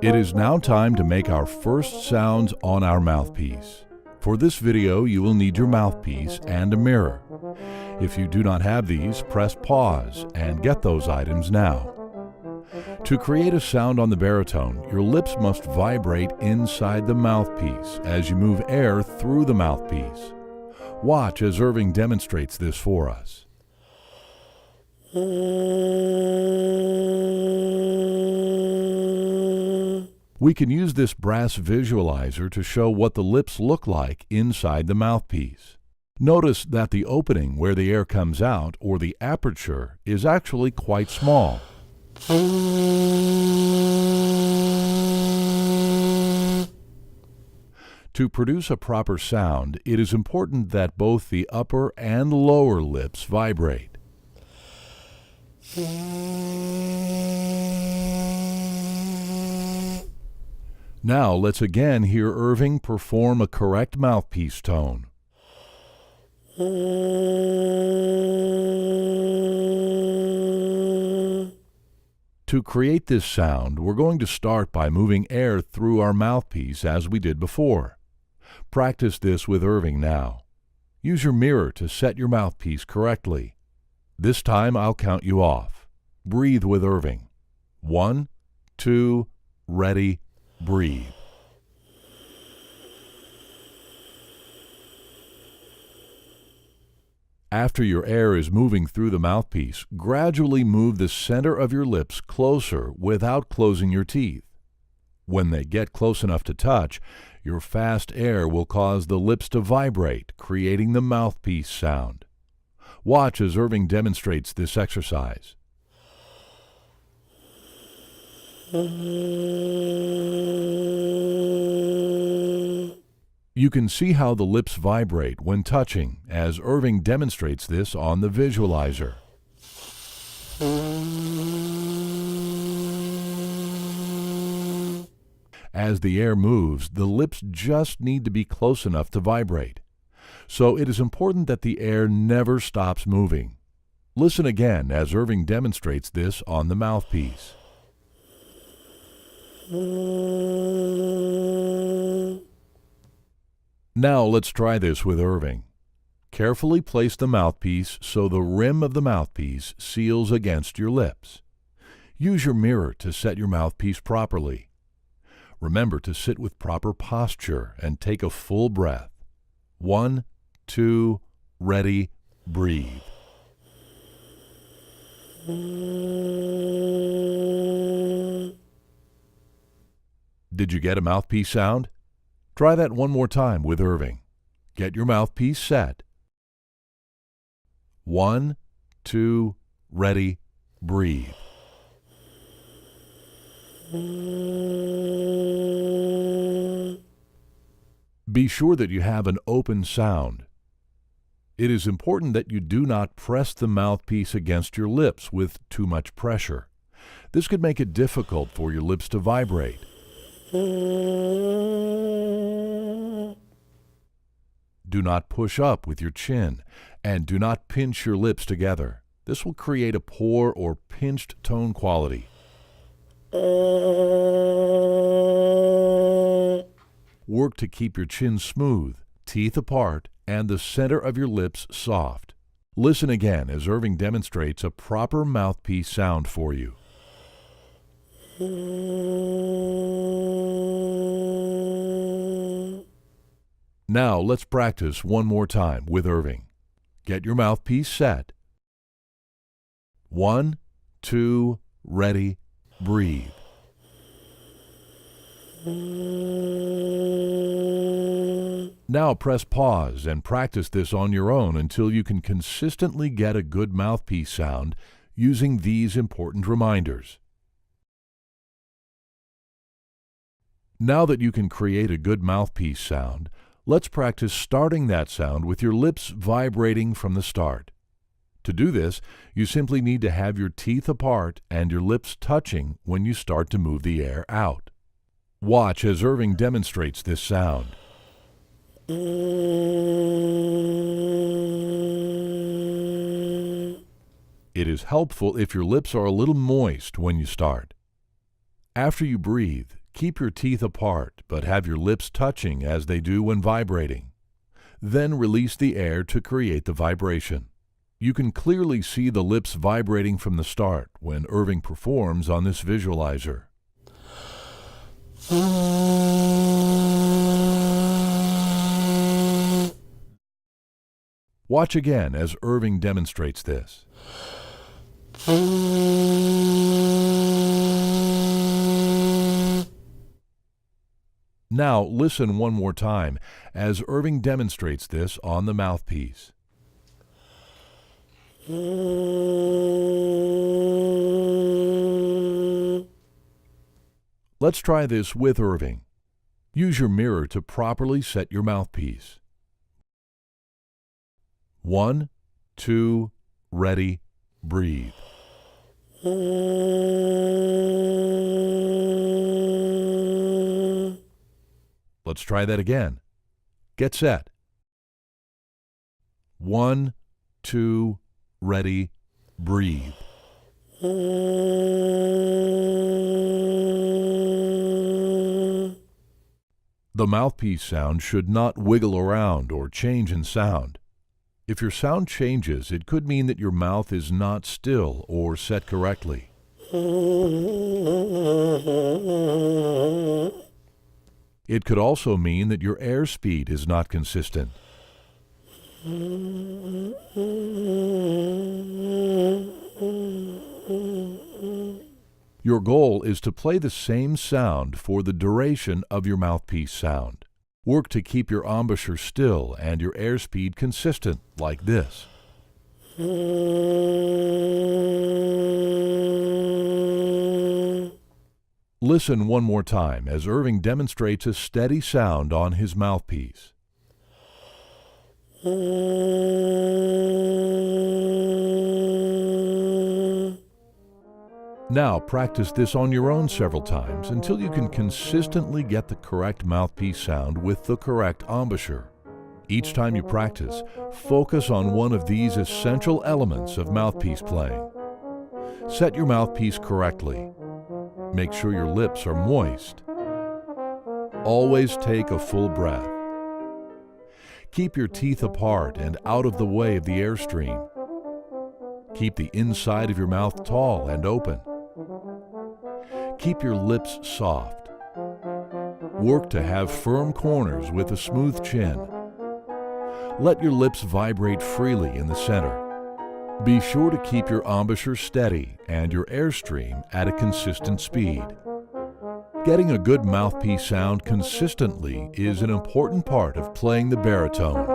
It is now time to make our first sounds on our mouthpiece. For this video, you will need your mouthpiece and a mirror. If you do not have these, press pause and get those items now. To create a sound on the baritone, your lips must vibrate inside the mouthpiece as you move air through the mouthpiece. Watch as Irving demonstrates this for us. We can use this brass visualizer to show what the lips look like inside the mouthpiece. Notice that the opening where the air comes out, or the aperture, is actually quite small. To produce a proper sound, it is important that both the upper and lower lips vibrate. Now let's again hear Irving perform a correct mouthpiece tone. To create this sound, we're going to start by moving air through our mouthpiece as we did before. Practice this with Irving now. Use your mirror to set your mouthpiece correctly. This time I'll count you off. Breathe with Irving. 1, 2, ready, breathe. After your air is moving through the mouthpiece, gradually move the center of your lips closer without closing your teeth. When they get close enough to touch, your fast air will cause the lips to vibrate, creating the mouthpiece sound. Watch as Irving demonstrates this exercise. You can see how the lips vibrate when touching, as Irving demonstrates this on the visualizer. As the air moves, the lips just need to be close enough to vibrate. So it is important that the air never stops moving. Listen again as Irving demonstrates this on the mouthpiece. Now let's try this with Irving. Carefully place the mouthpiece so the rim of the mouthpiece seals against your lips. Use your mirror to set your mouthpiece properly. Remember to sit with proper posture and take a full breath. 1, 2, ready, breathe. Did you get a mouthpiece sound? Try that one more time with Irving. Get your mouthpiece set. 1, 2, ready, breathe. Be sure that you have an open sound. It is important that you do not press the mouthpiece against your lips with too much pressure. This could make it difficult for your lips to vibrate. Do not push up with your chin, and do not pinch your lips together. This will create a poor or pinched tone quality. Work to keep your chin smooth, teeth apart, and the center of your lips soft. Listen again as Irving demonstrates a proper mouthpiece sound for you. Now let's practice one more time with Irving. Get your mouthpiece set. 1, 2, ready, breathe. Now press pause and practice this on your own until you can consistently get a good mouthpiece sound using these important reminders. Now that you can create a good mouthpiece sound, let's practice starting that sound with your lips vibrating from the start. To do this, you simply need to have your teeth apart and your lips touching when you start to move the air out. Watch as Irving demonstrates this sound. It is helpful if your lips are a little moist when you start. After you breathe, keep your teeth apart, but have your lips touching as they do when vibrating. Then release the air to create the vibration. You can clearly see the lips vibrating from the start when Irving performs on this visualizer. Watch again as Irving demonstrates this. Now listen one more time as Irving demonstrates this on the mouthpiece. Let's try this with Irving. Use your mirror to properly set your mouthpiece. 1, 2, ready, breathe. Let's try that again. Get set. 1, 2, ready, breathe. The mouthpiece sound should not wiggle around or change in sound. If your sound changes, it could mean that your mouth is not still or set correctly. It could also mean that your airspeed is not consistent. Your goal is to play the same sound for the duration of your mouthpiece sound. Work to keep your embouchure still and your airspeed consistent, like this. Listen one more time as Irving demonstrates a steady sound on his mouthpiece. Now practice this on your own several times until you can consistently get the correct mouthpiece sound with the correct embouchure. Each time you practice, focus on one of these essential elements of mouthpiece playing. Set your mouthpiece correctly. Make sure your lips are moist. Always take a full breath. Keep your teeth apart and out of the way of the airstream. Keep the inside of your mouth tall and open. Keep your lips soft. Work to have firm corners with a smooth chin. Let your lips vibrate freely in the center. Be sure to keep your embouchure steady and your airstream at a consistent speed. Getting a good mouthpiece sound consistently is an important part of playing the baritone.